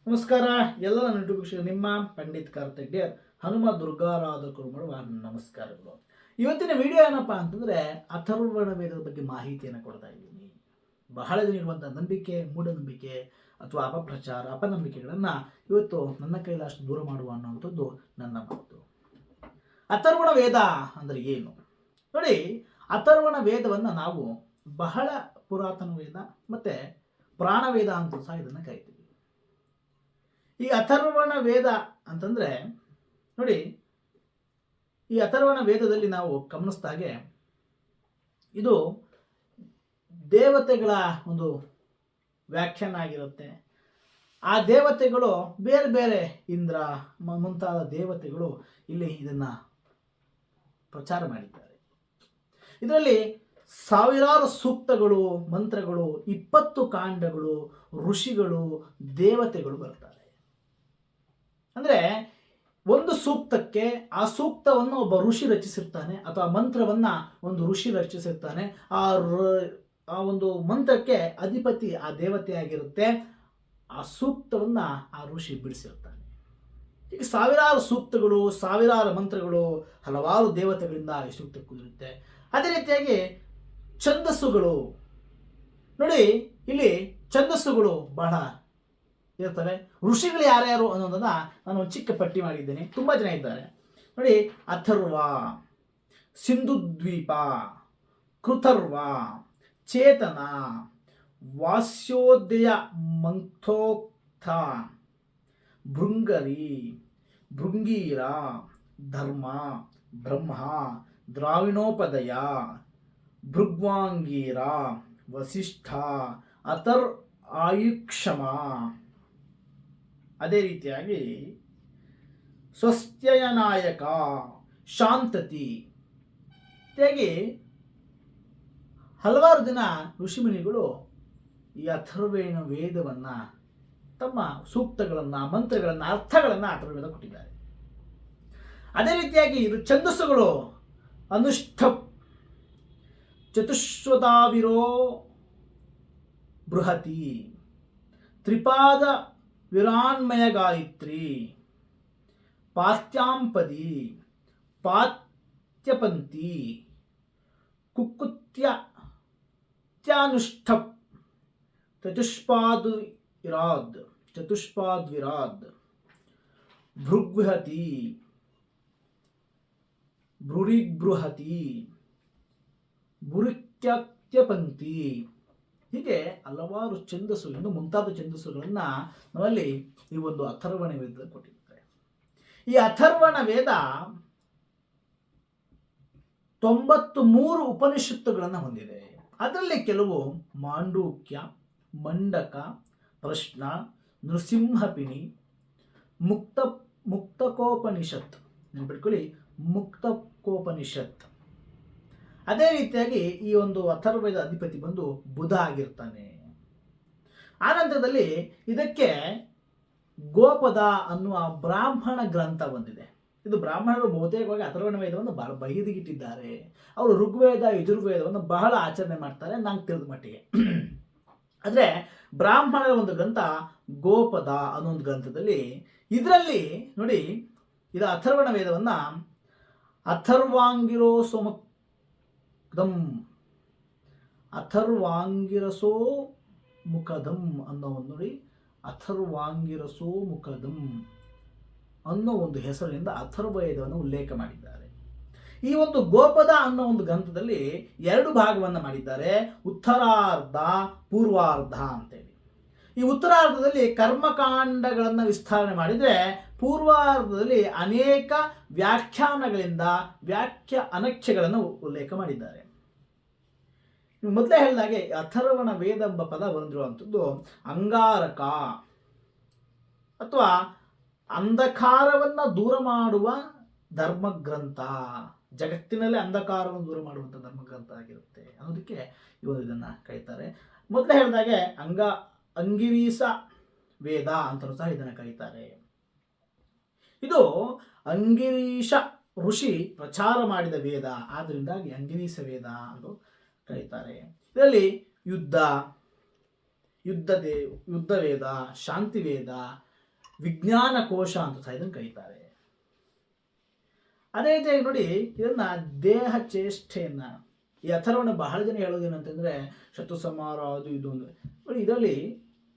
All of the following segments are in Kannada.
ನಮಸ್ಕಾರ ಎಲ್ಲ ನನ್ನ ಯೂಟ್ಯೂಬ್ ನಿಮ್ಮ ಪಂಡಿತ್ ಕಾರ್ತಿಕ್ ಹನುಮ ದುರ್ಗಾರಾಧಕರು ಮಾಡುವ ನಮಸ್ಕಾರಗಳು. ಇವತ್ತಿನ ವಿಡಿಯೋ ಏನಪ್ಪ ಅಂತಂದರೆ ಅಥರ್ವಣ ವೇದದ ಬಗ್ಗೆ ಮಾಹಿತಿಯನ್ನು ಕೊಡ್ತಾ ಇದ್ದೀನಿ. ಬಹಳ ದಿನ ಇರುವಂಥ ನಂಬಿಕೆ, ಮೂಢನಂಬಿಕೆ ಅಥವಾ ಅಪಪ್ರಚಾರ, ಅಪನಂಬಿಕೆಗಳನ್ನು ಇವತ್ತು ನನ್ನ ಕೈಲಾಷ್ಟು ದೂರ ಮಾಡುವ ಅನ್ನುವಂಥದ್ದು ನನ್ನ ಮಾತು. ಅಥರ್ವಣ ವೇದ ಅಂದರೆ ಏನು ನೋಡಿ, ಅಥರ್ವಣ ವೇದವನ್ನು ನಾವು ಬಹಳ ಪುರಾತನ ವೇದ ಮತ್ತು ಪ್ರಾಣವೇದ ಅಂತ ಸಹ ಇದನ್ನು ಕರಿತೀವಿ. ಈ ಅಥರ್ವಣ ವೇದ ಅಂತಂದರೆ ನೋಡಿ, ಈ ಅಥರ್ವಣ ವೇದದಲ್ಲಿ ನಾವು ಗಮನಿಸಿದ ಹಾಗೆ ಇದು ದೇವತೆಗಳ ಒಂದು ವ್ಯಾಖ್ಯಾನ ಆಗಿರುತ್ತೆ. ಆ ದೇವತೆಗಳು ಬೇರೆ ಬೇರೆ ಇಂದ್ರ ಮುಂತಾದ ದೇವತೆಗಳು ಇಲ್ಲಿ ಇದನ್ನು ಪ್ರಚಾರ ಮಾಡಿದ್ದಾರೆ. ಇದರಲ್ಲಿ ಸಾವಿರಾರು ಸೂಕ್ತಗಳು, ಮಂತ್ರಗಳು, 20 ಕಾಂಡಗಳು, ಋಷಿಗಳು, ದೇವತೆಗಳು ಬರ್ತಾರೆ. ಅಂದರೆ ಒಂದು ಸೂಕ್ತಕ್ಕೆ ಆ ಸೂಕ್ತವನ್ನು ಒಬ್ಬ ಋಷಿ ರಚಿಸಿರ್ತಾನೆ, ಅಥವಾ ಮಂತ್ರವನ್ನು ಒಂದು ಋಷಿ ರಚಿಸಿರ್ತಾನೆ. ಆ ಒಂದು ಮಂತ್ರಕ್ಕೆ ಅಧಿಪತಿ ಆ ದೇವತೆಯಾಗಿರುತ್ತೆ. ಆ ಸೂಕ್ತವನ್ನು ಆ ಋಷಿ ಬಿಡಿಸಿರ್ತಾನೆ. ಈಗ ಸಾವಿರಾರು ಸೂಕ್ತಗಳು, ಸಾವಿರಾರು ಮಂತ್ರಗಳು, ಹಲವಾರು ದೇವತೆಗಳಿಂದ ಈ ಸೂಕ್ತ ಕೂಡಿರುತ್ತೆ. ಅದೇ ರೀತಿಯಾಗಿ ಛಂದಸ್ಸುಗಳು ನೋಡಿ, ಇಲ್ಲಿ ಛಂದಸ್ಸುಗಳು ಬಹಳ ಇರ್ತವೆ. ಋಷಿಗಳು ಯಾರ್ಯಾರು ಅನ್ನೋದನ್ನು ನಾನು ಒಂದು ಚಿಕ್ಕ ಪಟ್ಟಿ ಮಾಡಿದ್ದೇನೆ. ತುಂಬ ಜನ ಇದ್ದಾರೆ ನೋಡಿ. ಅಥರ್ವ, ಸಿಂಧುದ್ವೀಪ, ಕೃತರ್ವ, ಚೇತನ, ವಾಸ್ಯೋದಯ, ಮಂಥೋಕ್ತ, ಭೃಂಗರಿ, ಭೃಂಗೀರ, ಧರ್ಮ, ಬ್ರಹ್ಮ, ದ್ರಾವಿಣೋಪದಯ, ಭೃಗ್ವಾಂಗೀರ, ವಸಿಷ್ಠ, ಅಥರ್ ಆಯುಕ್ಷಮ. ಅದೇ ರೀತಿಯಾಗಿ ಸ್ವಸ್ತ್ಯಯನಾಯಕ, ಶಾಂತತಿ ಹೀಗೆ ಹಲವಾರು ಜನ ಋಷಿಮುನಿಗಳು ಈ ಅಥರ್ವಣ ವೇದವನ್ನು, ತಮ್ಮ ಸೂಕ್ತಗಳನ್ನು, ಮಂತ್ರಗಳನ್ನು, ಅರ್ಥಗಳನ್ನು ಅಥರ್ವವೇದ ಕೊಟ್ಟಿದ್ದಾರೆ. ಅದೇ ರೀತಿಯಾಗಿ ಇದು ಛಂದಸ್ಸುಗಳು ಅನುಷ್ಠ, ಚತುಶ್ವತಾವಿರೋ ಬೃಹತಿ, ತ್ರಿಪಾದ ವಿರಾನ್ಮಯ ಗಾಯತ್ರಿ, ಪಾತ್ಯಾಂಪದಿ, ಪಾತ್ಯಪಂತಿ, ಕುಕ್ಕುತ್ಯಾನುಷ್ಠಪ್, ಚತುಷ್ಪಾದ್ವಿರಾದ್, ಭೃಗ್ಬೃಹತಿ, ಭೃರಿಗ್ಬೃಹತಿ, ಭುರಿಕ್ಯಾತ್ಯಪಂತಿ, ಹೀಗೆ ಹಲವಾರು ಛಂದಸ್ಸು, ಇನ್ನು ಮುಂತಾದ ಛಂದಸ್ಸುಗಳನ್ನು ನಾವಲ್ಲಿ ಈ ಒಂದು ಅಥರ್ವಣ ವೇದದಲ್ಲಿ ಕೊಟ್ಟಿದ್ದಾರೆ. ಈ ಅಥರ್ವಣ ವೇದ 93 ಉಪನಿಷತ್ತುಗಳನ್ನು ಹೊಂದಿದೆ. ಅದರಲ್ಲಿ ಕೆಲವು ಮಾಂಡೂಕ್ಯ, ಮಂಡಕ, ಪ್ರಶ್ನ, ನೃಸಿಂಹಪಿನಿ, ಮುಕ್ತಕೋಪನಿಷತ್ ನೆನ್ಪಿಟ್ಕೊಳ್ಳಿ, ಮುಕ್ತಕೋಪನಿಷತ್. ಅದೇ ರೀತಿಯಾಗಿ ಈ ಒಂದು ಅಥರ್ವವೇದ ಅಧಿಪತಿ ಬಂದು ಬುಧ ಆಗಿರ್ತಾನೆ. ಆನಂತರದಲ್ಲಿ ಇದಕ್ಕೆ ಗೋಪದ ಅನ್ನುವ ಬ್ರಾಹ್ಮಣ ಗ್ರಂಥ ಬಂದಿದೆ. ಇದು ಬ್ರಾಹ್ಮಣರು ಬಹುತೇಕವಾಗಿ ಅಥರ್ವಣ ವೇದವನ್ನು ಬಹಳ ಬಹಿದಿಗಿಟ್ಟಿದ್ದಾರೆ. ಅವರು ಋಗ್ವೇದ, ಯಜುರ್ವೇದವನ್ನು ಬಹಳ ಆಚರಣೆ ಮಾಡ್ತಾರೆ ನಂಗೆ ತಿಳಿದ ಮಟ್ಟಿಗೆ. ಆದರೆ ಬ್ರಾಹ್ಮಣರ ಒಂದು ಗ್ರಂಥ ಗೋಪದ ಅನ್ನೋ ಒಂದು ಗ್ರಂಥದಲ್ಲಿ, ಇದರಲ್ಲಿ ನೋಡಿ, ಇದು ಅಥರ್ವಣ ವೇದವನ್ನು ಅಥರ್ವಾಂಗಿರೋ ಅಥರ್ವಾಂಗಿರಸೋ ಮುಖದಂ ಅನ್ನೋ ಒಂದು ನೋಡಿ, ಅಥರ್ವಾಂಗಿರಸೋ ಮುಖದಂ ಅನ್ನೋ ಒಂದು ಹೆಸರಿನಿಂದ ಅಥರ್ವವೇದವನ್ನು ಉಲ್ಲೇಖ ಮಾಡಿದ್ದಾರೆ. ಈ ಒಂದು ಗೋಪದ ಅನ್ನೋ ಒಂದು ಗ್ರಂಥದಲ್ಲಿ 2 ಭಾಗವನ್ನು ಮಾಡಿದ್ದಾರೆ, ಉತ್ತರಾರ್ಧ, ಪೂರ್ವಾರ್ಧ ಅಂತೇಳಿ. ಈ ಉತ್ತರಾರ್ಧದಲ್ಲಿ ಕರ್ಮಕಾಂಡಗಳನ್ನು ವಿಸ್ತರಣೆ ಮಾಡಿದರೆ, ಪೂರ್ವಾರ್ಧದಲ್ಲಿ ಅನೇಕ ವ್ಯಾಖ್ಯಾನಗಳಿಂದ ಅನಖ್ಯಗಳನ್ನು ಉಲ್ಲೇಖ ಮಾಡಿದ್ದಾರೆ. ಮೊದಲೇ ಹೇಳಿದಾಗೆ ಅಥರ್ವಣ ವೇದ ಎಂಬ ಪದ ಬಂದಿರುವಂಥದ್ದು ಅಂಗಾರಕ ಅಥವಾ ಅಂಧಕಾರವನ್ನು ದೂರ ಮಾಡುವ ಧರ್ಮಗ್ರಂಥ, ಜಗತ್ತಿನಲ್ಲೇ ಅಂಧಕಾರವನ್ನು ದೂರ ಮಾಡುವಂಥ ಧರ್ಮಗ್ರಂಥ ಆಗಿರುತ್ತೆ ಅನ್ನೋದಕ್ಕೆ ಇವರು ಇದನ್ನು ಕರೀತಾರೆ. ಮೊದಲೇ ಹೇಳಿದಾಗೆ ಅಂಗಿರೀಸ ವೇದ ಅಂತಲೂ ಸಹ ಇದನ್ನು ಕರೀತಾರೆ. ಇದು ಅಂಗಿರೀಶ ಋಷಿ ಪ್ರಚಾರ ಮಾಡಿದ ವೇದ, ಆದ್ದರಿಂದಾಗಿ ಅಂಗಿರೀಸ ವೇದ ಎಂದು ಕರೀತಾರೆ. ಇದರಲ್ಲಿ ಯುದ್ಧ, ಯುದ್ಧ ವೇದ, ಶಾಂತಿ ವೇದ, ವಿಜ್ಞಾನ ಕೋಶ ಅಂತ ಸಹ ಇದನ್ನು ಕರೀತಾರೆ. ಅದೇ ರೀತಿಯಾಗಿ ನೋಡಿ, ಇದನ್ನ ದೇಹ ಚೇಷ್ಟೆಯನ್ನ, ಈ ಅಥರ್ವಣ ಬಹಳ ಜನ ಹೇಳೋದೇನಂತಂದ್ರೆ ಶತ್ರು ಸಂಹಾರ ಅದು ಇದು ಅಂದ್ರೆ ನೋಡಿ, ಇದರಲ್ಲಿ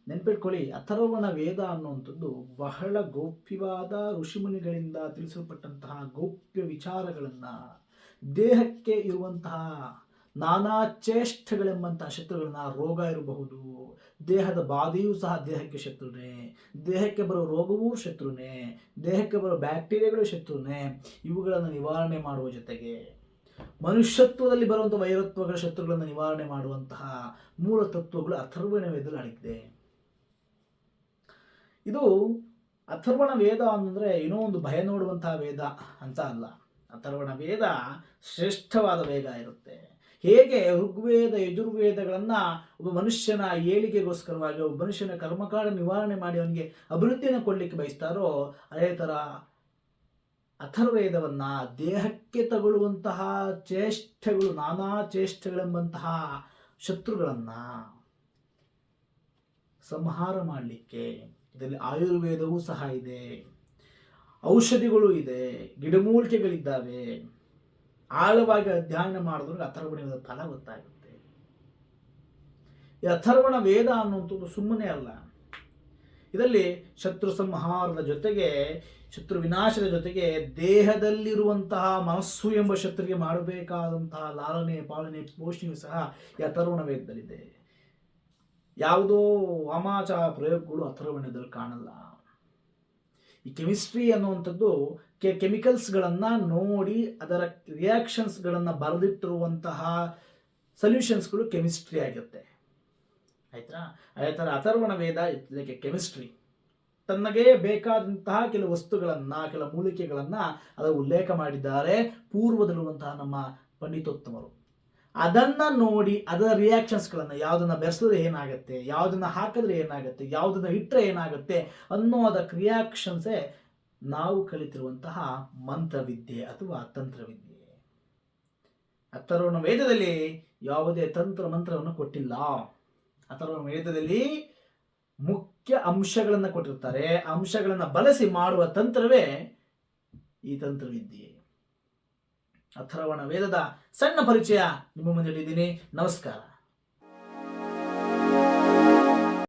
ನೆನ್ಪಿಟ್ಕೊಳ್ಳಿ, ಅಥರ್ವಣ ವೇದ ಅನ್ನುವಂಥದ್ದು ಬಹಳ ಗೌಪ್ಯವಾದ ಋಷಿಮುನಿಗಳಿಂದ ತಿಳಿಸಲ್ಪಟ್ಟಂತಹ ಗೌಪ್ಯ ವಿಚಾರಗಳನ್ನ, ದೇಹಕ್ಕೆ ಇರುವಂತಹ ನಾನಾ ಚೇಷ್ಟೆಗಳೆಂಬಂತಹ ಶತ್ರುಗಳನ್ನ, ರೋಗ ಇರಬಹುದು, ದೇಹದ ಬಾಧೆಯೂ ಸಹ ದೇಹಕ್ಕೆ ಶತ್ರುನೇ, ದೇಹಕ್ಕೆ ಬರೋ ರೋಗವೂ ಶತ್ರುನೇ, ದೇಹಕ್ಕೆ ಬರೋ ಬ್ಯಾಕ್ಟೀರಿಯಾಗಳು ಶತ್ರುನೇ, ಇವುಗಳನ್ನು ನಿವಾರಣೆ ಮಾಡುವ ಜೊತೆಗೆ ಮನುಷ್ಯತ್ವದಲ್ಲಿ ಬರುವಂಥ ವೈರತ್ವಗಳ ಶತ್ರುಗಳನ್ನು ನಿವಾರಣೆ ಮಾಡುವಂತಹ ಮೂಲ ತತ್ವಗಳು ಅಥರ್ವಣ ವೇದದಲ್ಲಿ ಅಡಗಿದೆ. ಇದು ಅಥರ್ವಣ ವೇದ ಅಂದರೆ ಏನೋ ಒಂದು ಭಯ ನೋಡುವಂತಹ ವೇದ ಅಂತ ಅಲ್ಲ. ಅಥರ್ವಣ ವೇದ ಶ್ರೇಷ್ಠವಾದ ವೇದ ಇರುತ್ತೆ. ಹೇಗೆ ಋಗ್ವೇದ ಯಜುರ್ವೇದಗಳನ್ನ ಒಬ್ಬ ಮನುಷ್ಯನ ಏಳಿಗೆಗೋಸ್ಕರವಾಗಿ, ಒಬ್ಬ ಮನುಷ್ಯನ ಕರ್ಮಕಾಂಡ ನಿವಾರಣೆ ಮಾಡಿ ಅವನಿಗೆ ಅಭಿವೃದ್ಧಿಯನ್ನು ಕೊಡ್ಲಿಕ್ಕೆ ಬಯಸ್ತಾರೋ, ಅದೇ ಥರ ಅಥರ್ವೇದವನ್ನ ದೇಹಕ್ಕೆ ತಗೊಳ್ಳುವಂತಹ ಚೇಷ್ಟೆಗಳು, ನಾನಾ ಚೇಷ್ಟೆಗಳೆಂಬಂತಹ ಶತ್ರುಗಳನ್ನ ಸಂಹಾರ ಮಾಡಲಿಕ್ಕೆ ಇದರಲ್ಲಿ ಆಯುರ್ವೇದವೂ ಸಹ ಇದೆ, ಔಷಧಿಗಳು ಇದೆ, ಗಿಡಮೂಲಿಕೆಗಳಿದ್ದಾವೆ. ಆಳವಾಗಿ ಅಧ್ಯಯನ ಮಾಡಿದ್ರೆ ಅಥರ್ವಣ ಫಲ ಗೊತ್ತಾಗುತ್ತೆ. ಈ ಅಥರ್ವಣ ವೇದ ಅನ್ನುವಂಥದ್ದು ಸುಮ್ಮನೆ ಅಲ್ಲ. ಇದರಲ್ಲಿ ಶತ್ರು ಸಂಹಾರದ ಜೊತೆಗೆ, ಶತ್ರು ವಿನಾಶದ ಜೊತೆಗೆ, ದೇಹದಲ್ಲಿರುವಂತಹ ಮನಸ್ಸು ಎಂಬ ಶತ್ರುಗೆ ಮಾಡಬೇಕಾದಂತಹ ಲಾಲನೆ, ಪಾಲನೆ, ಪೋಷಣೆಯು ಸಹ ಈ ಅಥರ್ವಣ ವೇದದಲ್ಲಿದೆ. ಯಾವುದೋ ವಾಮಾಚಾರ ಪ್ರಯೋಗಗಳು ಅಥರ್ವಣದಲ್ಲಿ ಕಾಣಲ್ಲ. ಈ ಕೆಮಿಸ್ಟ್ರಿ ಅನ್ನುವಂಥದ್ದು ಕೆಮಿಕಲ್ಸ್ಗಳನ್ನು ನೋಡಿ ಅದರ ರಿಯಾಕ್ಷನ್ಸ್ಗಳನ್ನು ಬರೆದಿಟ್ಟಿರುವಂತಹ ಸೊಲ್ಯೂಷನ್ಸ್ಗಳು ಕೆಮಿಸ್ಟ್ರಿ ಆಗಿರುತ್ತೆ. ಆಯ್ತಾ? ಅದೇ ಥರ ಅಥರ್ವಣ ವೇದ ಇದಕ್ಕೆ ಕೆಮಿಸ್ಟ್ರಿ. ತನ್ನಗೆ ಬೇಕಾದಂತಹ ಕೆಲವು ವಸ್ತುಗಳನ್ನು, ಕೆಲವು ಮೂಲಿಕೆಗಳನ್ನು ಅದರ ಉಲ್ಲೇಖ ಮಾಡಿದ್ದಾರೆ ಪೂರ್ವದಲ್ಲಿರುವಂತಹ ನಮ್ಮ ಪಂಡಿತೋತ್ತಮರು. ಅದನ್ನು ನೋಡಿ ಅದರ ರಿಯಾಕ್ಷನ್ಸ್ಗಳನ್ನು, ಯಾವುದನ್ನು ಬೆರೆಸಿದ್ರೆ ಏನಾಗುತ್ತೆ, ಯಾವುದನ್ನು ಹಾಕಿದ್ರೆ ಏನಾಗುತ್ತೆ, ಯಾವುದನ್ನು ಇಟ್ಟರೆ ಏನಾಗುತ್ತೆ ಅನ್ನೋ ಅದಕ್ಕೆ ರಿಯಾಕ್ಷನ್ಸೇ ನಾವು ಕಲಿತಿರುವಂತಹ ಮಂತ್ರವಿದ್ಯೆ ಅಥವಾ ತಂತ್ರವಿದ್ಯೆ. ಅಥರ್ವಣ ವೇದದಲ್ಲಿ ಯಾವುದೇ ತಂತ್ರ ಮಂತ್ರವನ್ನು ಕೊಟ್ಟಿಲ್ಲ. ಅಥರ್ವಣ ವೇದದಲ್ಲಿ ಮುಖ್ಯ ಅಂಶಗಳನ್ನು ಕೊಟ್ಟಿರ್ತಾರೆ. ಅಂಶಗಳನ್ನು ಬಳಸಿ ಮಾಡುವ ತಂತ್ರವೇ ಈ ತಂತ್ರವಿದ್ಯೆ. ಅಥರ್ವಣ ವೇದದ ಸಣ್ಣ ಪರಿಚಯ ನಿಮ್ಮ ಮುಂದೆ ಇಟ್ಟಿದ್ದೀನಿ. ನಮಸ್ಕಾರ.